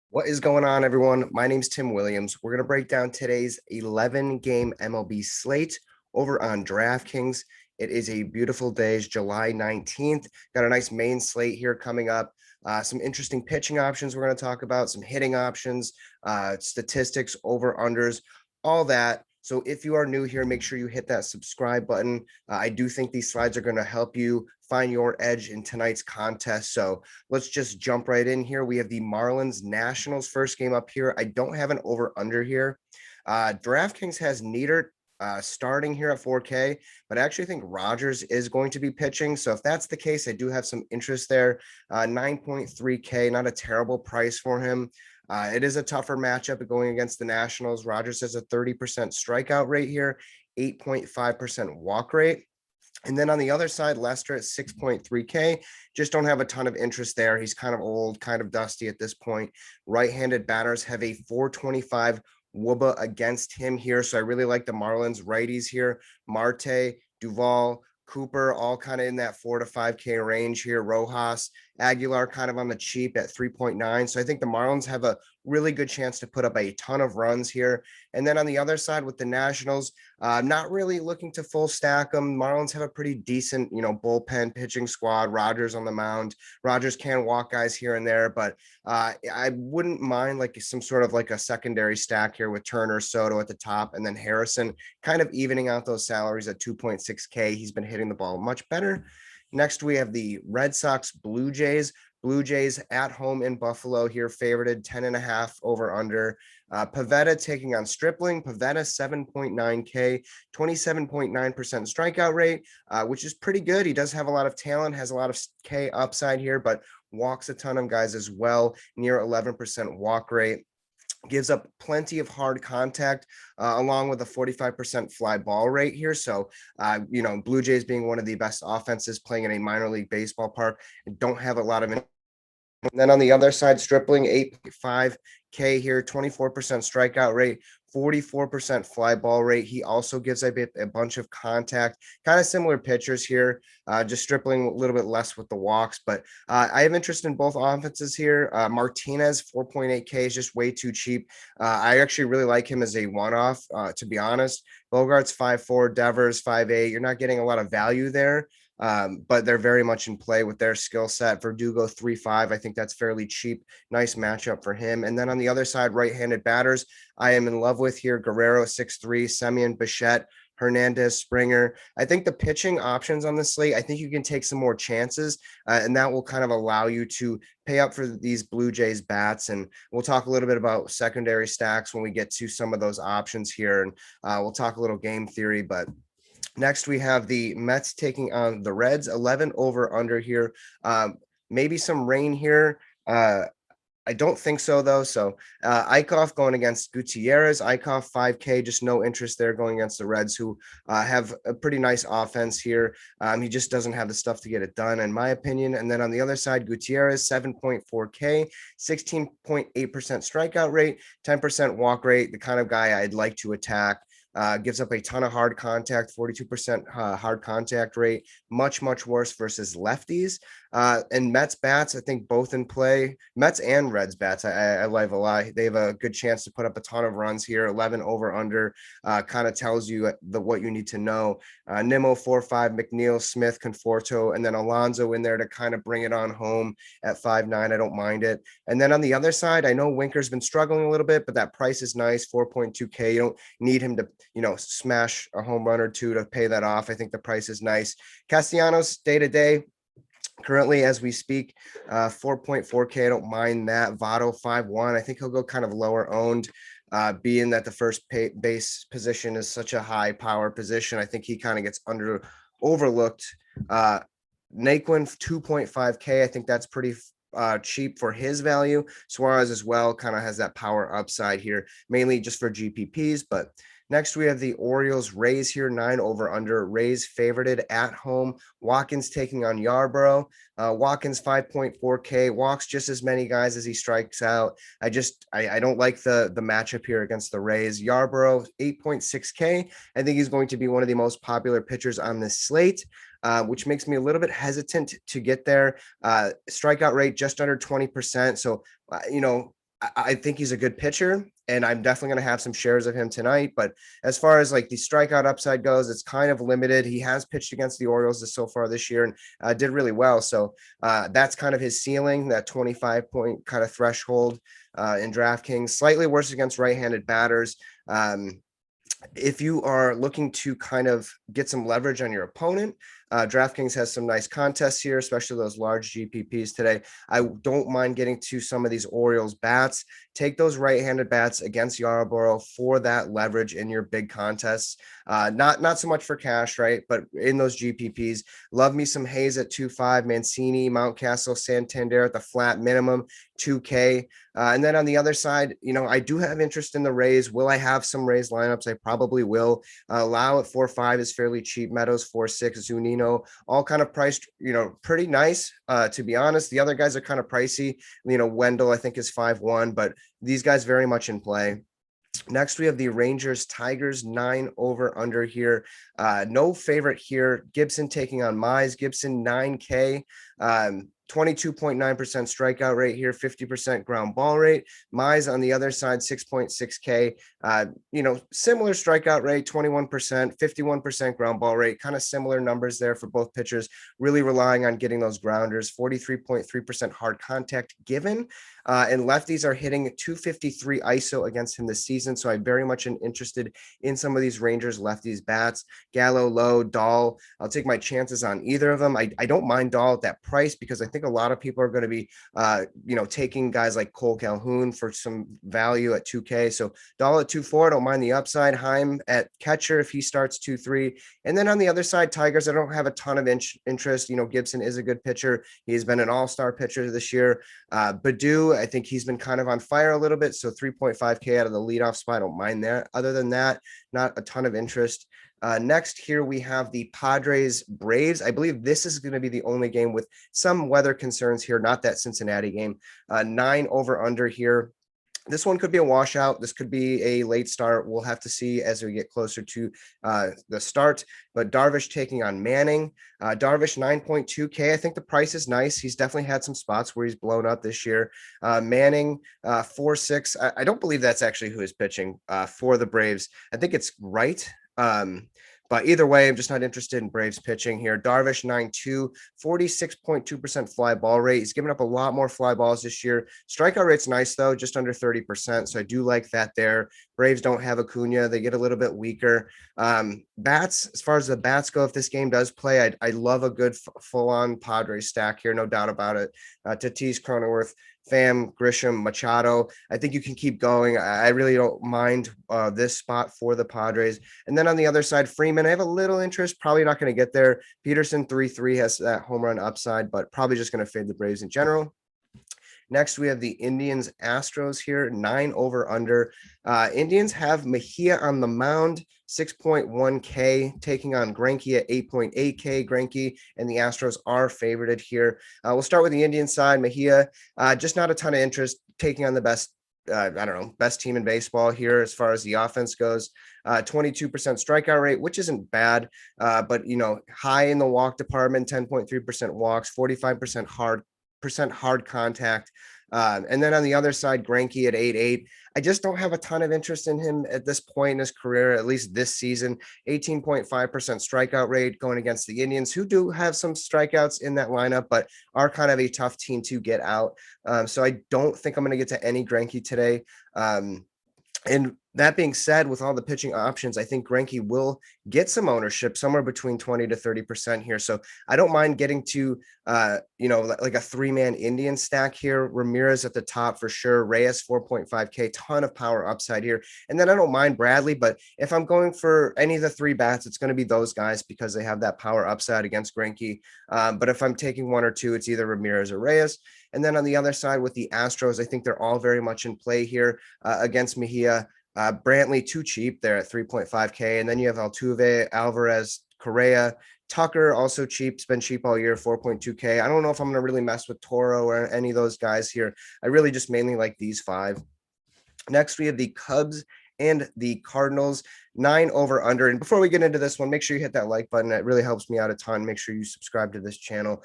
What is going on, everyone? My name's Tim Williams. We're going to break down today's 11-game MLB slate over on DraftKings. It is a beautiful day. It's July 19th. Got a nice main slate here coming up. Some interesting pitching options we're going to talk about, some hitting options, statistics, over-unders, all that. So if you are new here, make sure you hit that subscribe button. I do think these slides are going to help you find your edge in tonight's contest. So let's just jump right in here. We have the Marlins Nationals first game up here. I don't have an over under here. DraftKings has Nieder starting here at 4K, but I actually think Rogers is going to be pitching. So if that's the case, I do have some interest there. 9.3K, not a terrible price for him. It is a tougher matchup going against the Nationals. Rogers has a 30% strikeout rate here, 8.5% walk rate. And then on the other side, Lester at 6.3K. Just don't have a ton of interest there. He's kind of old, kind of dusty at this point. Right-handed batters have a 425 WOBA against him here. So I really like the Marlins righties here. Marte, Duvall, Cooper, all kind of in that 4 to 5K range here. Rojas, Aguilar kind of on the cheap at 3.9. So I think the Marlins have a really good chance to put up a ton of runs here. And then on the other side with the Nationals, not really looking to full stack them. Marlins have a pretty decent, bullpen pitching squad. Rogers on the mound. Rogers can walk guys here and there, but I wouldn't mind like some sort of like a secondary stack here with Turner, Soto at the top, and then Harrison kind of evening out those salaries at 2.6K. He's been hitting the ball much better. Next, we have the Red Sox Blue Jays. Blue Jays at home in Buffalo here, favorited 10.5 over under. Pavetta taking on Stripling. Pavetta 7.9K, 27.9% strikeout rate, which is pretty good. He does have a lot of talent, has a lot of K upside here, but walks a ton of guys as well, near 11% walk rate. Gives up plenty of hard contact, along with a 45% fly ball rate here. So, Blue Jays being one of the best offenses playing in a minor league baseball park, don't have a lot of. And then on the other side, Stripling 8.5K here, 24% strikeout rate, 44% fly ball rate. He also gives a bunch of contact, kind of similar pitchers here, just Stripling a little bit less with the walks. But I have interest in both offenses here. Martinez, 4.8K is just way too cheap. I actually really like him as a one-off, to be honest. Bogart's 5'4", Devers 5'8". You're not getting a lot of value there. But they're very much in play with their skill set. Verdugo 3.5. I think that's fairly cheap. Nice matchup for him. And then on the other side, right-handed batters, I am in love with here. Guerrero 6.3, Semien, Bichette, Hernandez, Springer. I think the pitching options on the slate, I think you can take some more chances, and that will kind of allow you to pay up for these Blue Jays bats. And we'll talk a little bit about secondary stacks when we get to some of those options here. And we'll talk a little game theory, but next, we have the Mets taking on the Reds, 11 over under here. Maybe some rain here. I don't think so, though. So Eichhoff going against Gutierrez. Eichhoff 5K, just no interest there going against the Reds, who have a pretty nice offense here. He just doesn't have the stuff to get it done, in my opinion. And then on the other side, Gutierrez, 7.4K, 16.8% strikeout rate, 10% walk rate, the kind of guy I'd like to attack. Gives up a ton of hard contact, 42% hard contact rate, much worse versus lefties. And Mets bats, I think both in play. Mets and Reds bats, I like a lot. They have a good chance to put up a ton of runs here. 11 over under kind of tells you what you need to know. Nimmo 4.5, McNeil, Smith, Conforto, and then Alonso in there to kind of bring it on home at 5.9. I don't mind it. And then on the other side, I know Winker's been struggling a little bit, but that price is nice, 4.2K. You don't need him to smash a home run or two to pay that off. I think the price is nice. Castellanos day to day, currently as we speak, 4.4K. I don't mind that. Votto 5.1. I think he'll go kind of lower owned, being that the first base position is such a high power position. I think he kind of gets overlooked. Naquin 2.5K. I think that's pretty cheap for his value. Suarez as well kind of has that power upside here, mainly just for GPPs, but next, we have the Orioles Rays here, 9 over under. Rays favorited at home. Watkins taking on Yarbrough. Watkins 5.4K, walks just as many guys as he strikes out. I don't like the matchup here against the Rays. Yarbrough 8.6K. I think he's going to be one of the most popular pitchers on this slate. Which makes me a little bit hesitant to get there. Strikeout rate just under 20%. So, I think he's a good pitcher, and I'm definitely going to have some shares of him tonight. But as far as like the strikeout upside goes, it's kind of limited. He has pitched against the Orioles so far this year and did really well. So that's kind of his ceiling, that 25-point kind of threshold in DraftKings. Slightly worse against right-handed batters. If you are looking to kind of get some leverage on your opponent, DraftKings has some nice contests here, especially those large GPPs today. I don't mind getting to some of these Orioles bats. Take those right-handed bats against Yarborough for that leverage in your big contests. Not so much for cash, right? But in those GPPs, love me some Hayes at 2.5, Mancini, Mountcastle, Santander at the flat minimum, 2K. And then on the other side, I do have interest in the Rays. Will I have some Rays lineups? I probably will. Lau at 4.5 is fairly cheap. Meadows 4.6, Zunino, all kind of priced, pretty nice. To be honest, the other guys are kind of pricey. Wendell, I think, is 5.1, but these guys very much in play. Next, we have the Rangers Tigers 9 over under here. No favorite here. Gibson taking on Mize. Gibson 9K. 22.9% strikeout rate here, 50% ground ball rate. Mize on the other side, 6.6K. Similar strikeout rate, 21%, 51% ground ball rate, kind of similar numbers there for both pitchers, really relying on getting those grounders, 43.3% hard contact given. And lefties are hitting 253 ISO against him this season. So I very much am interested in some of these Rangers lefties bats. Gallo, Lowe, Dahl. I'll take my chances on either of them. I don't mind Dahl at that price because I think a lot of people are going to be, taking guys like Cole Calhoun for some value at 2K. So Dahl at 2.4, I don't mind the upside. Heim at catcher if he starts 2.3. And then on the other side, Tigers, I don't have a ton of interest. Gibson is a good pitcher. He's been an all-star pitcher this year. Badu, I think he's been kind of on fire a little bit. So 3.5K out of the leadoff spot. I don't mind that. Other than that, not a ton of interest. Next here, we have the Padres Braves. I believe this is going to be the only game with some weather concerns here, not that Cincinnati game. 9 over under here. This one could be a washout. This could be a late start. We'll have to see as we get closer to the start. But Darvish taking on Manning. Darvish 9.2K. I think the price is nice. He's definitely had some spots where he's blown up this year. Manning 4.6. I don't believe that's actually who is pitching for the Braves. I think it's right. But either way, I'm just not interested in Braves pitching here. Darvish 9.2, 46.2% fly ball rate. He's given up a lot more fly balls this year. Strikeout rate's nice, though, just under 30%. So I do like that there. Braves don't have Acuna. They get a little bit weaker. Bats, as far as the bats go, if this game does play, I love a good full-on Padres stack here, no doubt about it. Tatis, Cronenworth, Pham, Grisham, Machado. I think you can keep going. I really don't mind this spot for the Padres. And then on the other side, Freeman, I have a little interest. Probably not going to get there. Peterson 3.3 has that home run upside, but probably just going to fade the Braves in general. Next, we have the Indians Astros here, 9 over under. Indians have Mejia on the mound, 6.1K, taking on Greinke at 8.8K. Greinke and the Astros are favorited here. We'll start with the Indian side. Mejia, just not a ton of interest, taking on the best team in baseball here as far as the offense goes. 22% strikeout rate, which isn't bad, but high in the walk department, 10.3% walks, 45% hard contact. And then on the other side, Greinke at 8.8. I just don't have a ton of interest in him at this point in his career, at least this season. 18.5% strikeout rate going against the Indians, who do have some strikeouts in that lineup, but are kind of a tough team to get out. So I don't think I'm going to get to any Greinke today. And that being said, with all the pitching options, I think Greinke will get some ownership somewhere between 20 to 30% here. So I don't mind getting to, like a 3-man Indian stack here. Ramirez at the top for sure. Reyes 4.5K, ton of power upside here. And then I don't mind Bradley, but if I'm going for any of the 3 bats, it's going to be those guys because they have that power upside against Greinke. But if I'm taking 1 or 2, it's either Ramirez or Reyes. And then on the other side with the Astros, I think they're all very much in play here against Mejia. Brantley too cheap there at 3.5K. And then you have Altuve, Alvarez, Correa, Tucker also cheap. It's been cheap all year, 4.2K. I don't know if I'm going to really mess with Toro or any of those guys here. I really just mainly like these 5. Next, we have the Cubs and the Cardinals, 9 over under. And before we get into this one, make sure you hit that like button. It really helps me out a ton. Make sure you subscribe to this channel.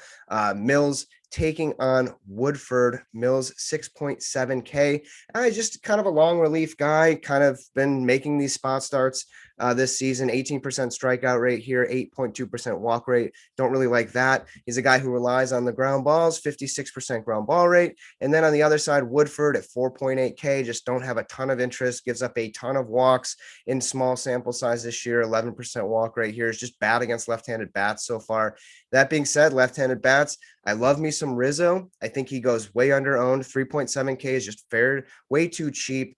Mills taking on Woodford. Mills 6.7K. Just kind of a long relief guy, kind of been making these spot starts this season. 18% strikeout rate here, 8.2% walk rate. Don't really like that. He's a guy who relies on the ground balls, 56% ground ball rate. And then on the other side, Woodford at 4.8K, just don't have a ton of interest, gives up a ton of walks in small sample size this year. 11% walk rate here is just bad against left-handed bats so far. That being said, left-handed bats, I love me some Rizzo. I think he goes way under owned. 3.7K is just fair, way too cheap.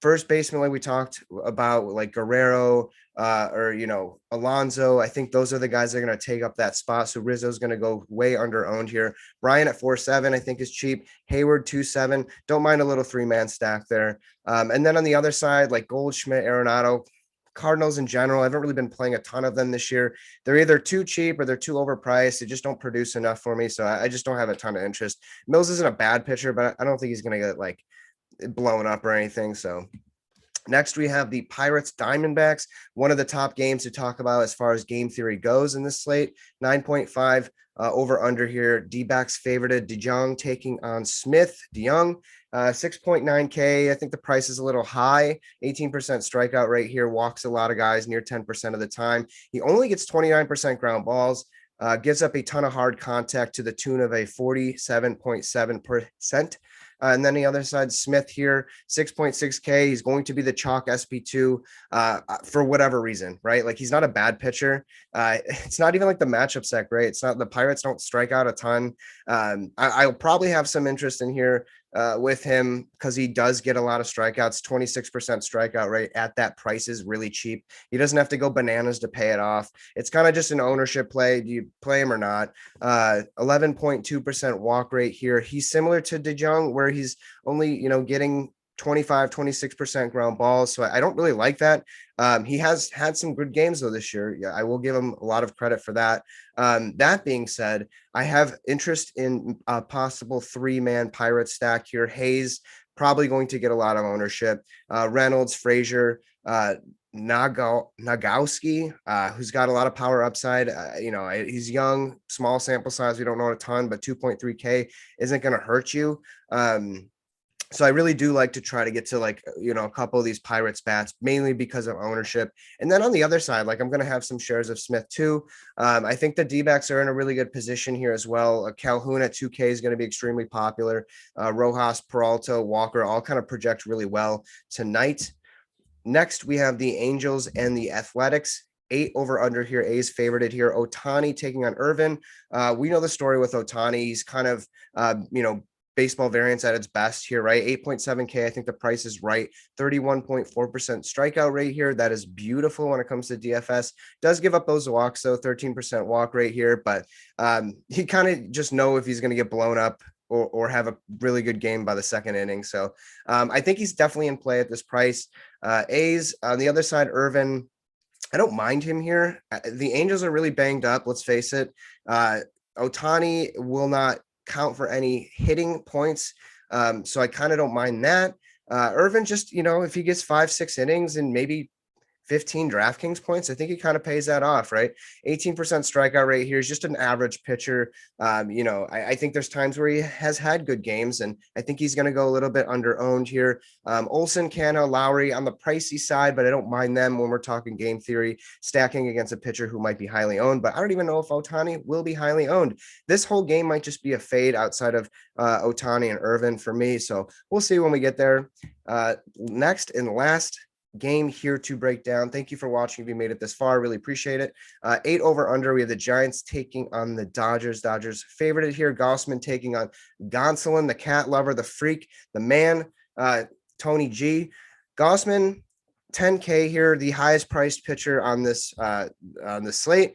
First baseman, like we talked about, like Guerrero or, Alonso. I think those are the guys that are going to take up that spot. So Rizzo's going to go way under owned here. Brian at 4.7, I think is cheap. Hayward 2.7. Don't mind a little 3-man stack there. And then on the other side, like Goldschmidt, Arenado, Cardinals in general, I haven't really been playing a ton of them this year. They're either too cheap or they're too overpriced. They just don't produce enough for me. So I just don't have a ton of interest. Mills isn't a bad pitcher, but I don't think he's going to get like blown up or anything. So next we have the Pirates Diamondbacks, one of the top games to talk about as far as game theory goes in this slate. 9.5 over under here. D-backs favorited. DeJong taking on Smith. DeJong 6.9K. I think the price is a little high. 18% strikeout rate here. Walks a lot of guys near 10% of the time. He only gets 29% ground balls. Gives up a ton of hard contact to the tune of a 47.7%. And then the other side, Smith here, 6.6K. He's going to be the chalk SP2 for whatever reason, right? Like he's not a bad pitcher. It's not even like the matchup set great. It's not, the Pirates don't strike out a ton. I'll probably have some interest in here with him because he does get a lot of strikeouts. 26% strikeout rate at that price is really cheap. He doesn't have to go bananas to pay it off. It's kind of just an ownership play. Do you play him or not? 11.2% walk rate here. He's similar to DeJong where he's only, getting 26% ground balls. So I don't really like that. He has had some good games though this year. Yeah, I will give him a lot of credit for that. That being said, I have interest in a possible 3-man Pirate stack here. Hayes probably going to get a lot of ownership. Reynolds, Frazier, Nagowski, who's got a lot of power upside. He's young, small sample size. We don't know a ton, but 2.3K isn't going to hurt you. So I really do like to try to get to a couple of these Pirates bats, mainly because of ownership. And then on the other side, I'm going to have some shares of Smith too. I think the D-backs are in a really good position here as well. Calhoun at 2K is going to be extremely popular. Rojas, Peralta, Walker, all kind of project really well tonight. Next, we have the Angels and the Athletics. 8 over under here. A's favorited here. Ohtani taking on Irvin. We know the story with Ohtani. He's kind of, baseball variance at its best here, right? 8.7K. I think the price is right. 31.4% strikeout rate here. That is beautiful when it comes to DFS. Does give up those walks, though. 13% walk rate here, but he kind of just know if he's going to get blown up or have a really good game by the second inning. So I think he's definitely in play at this price. A's on the other side, Irvin, I don't mind him here. The Angels are really banged up. Let's face it. Ohtani will not count for any hitting points. So I kind of don't mind that. Irvin, just, if he gets 5-6 innings and maybe 15 DraftKings points, I think he kind of pays that off, right? 18% strikeout rate here is just an average pitcher. I think there's times where he has had good games, and I think he's going to go a little bit under owned here. Olsen, Cano, Lowry on the pricey side, but I don't mind them when we're talking game theory, stacking against a pitcher who might be highly owned, but I don't even know if Ohtani will be highly owned. This whole game might just be a fade outside of Ohtani and Irvin for me. So we'll see when we get there. Next and last game here to break down. Thank you for watching. If you made it this far, really appreciate it. 8 over under. We have the Giants taking on the Dodgers. Dodgers favorited here. Gossman taking on Gonsolin, the cat lover, the freak, the man, Tony G. Gossman, 10K here, the highest priced pitcher on this slate.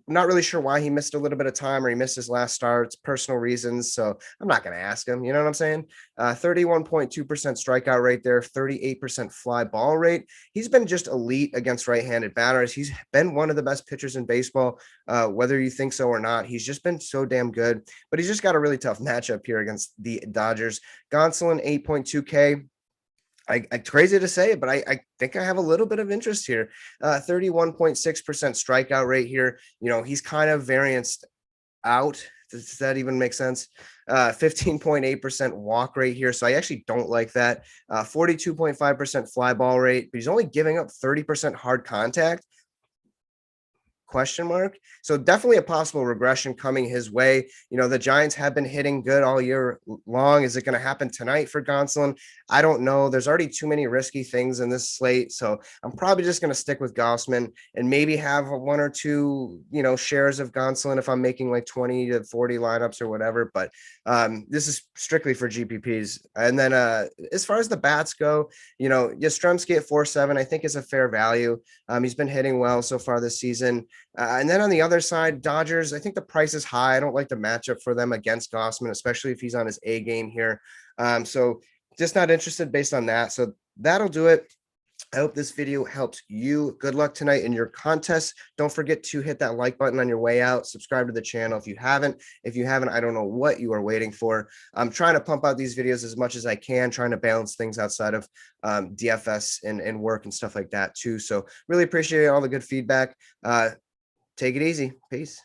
Not really sure why he missed a little bit of time or he missed his last start. It's personal reasons, so I'm not going to ask him. You know what I'm saying? 31.2% strikeout rate there, 38% fly ball rate. He's been just elite against right-handed batters. He's been one of the best pitchers in baseball, whether you think so or not. He's just been so damn good, but he's just got a really tough matchup here against the Dodgers. Gonsolin, 8.2K. Crazy to say it, but I think I have a little bit of interest here. 31.6% strikeout rate here. He's kind of varianced out Does that even make sense? 15.8% walk rate here. So I actually don't like that. 42.5% fly ball rate, but he's only giving up 30% hard contact. Question mark. So definitely a possible regression coming his way. You know, the Giants have been hitting good all year long. Is it going to happen tonight for Gonsolin? I don't know. There's already too many risky things in this slate. So I'm probably just going to stick with Gausman and maybe have one or two, shares of Gonsolin if I'm making like 20 to 40 lineups or whatever. But this is strictly for GPPs. And then as far as the bats go, Yastrzemski at 4.7, I think is a fair value. He's been hitting well so far this season. And then on the other side, Dodgers, I think the price is high. I don't like the matchup for them against Gausman, especially if he's on his A game here. So just not interested based on that. So that'll do it. I hope this video helps you. Good luck tonight in your contest. Don't forget to hit that like button on your way out. Subscribe to the channel if you haven't. If you haven't, I don't know what you are waiting for. I'm trying to pump out these videos as much as I can, trying to balance things outside of DFS and work and stuff like that too. So really appreciate all the good feedback. Take it easy. Peace.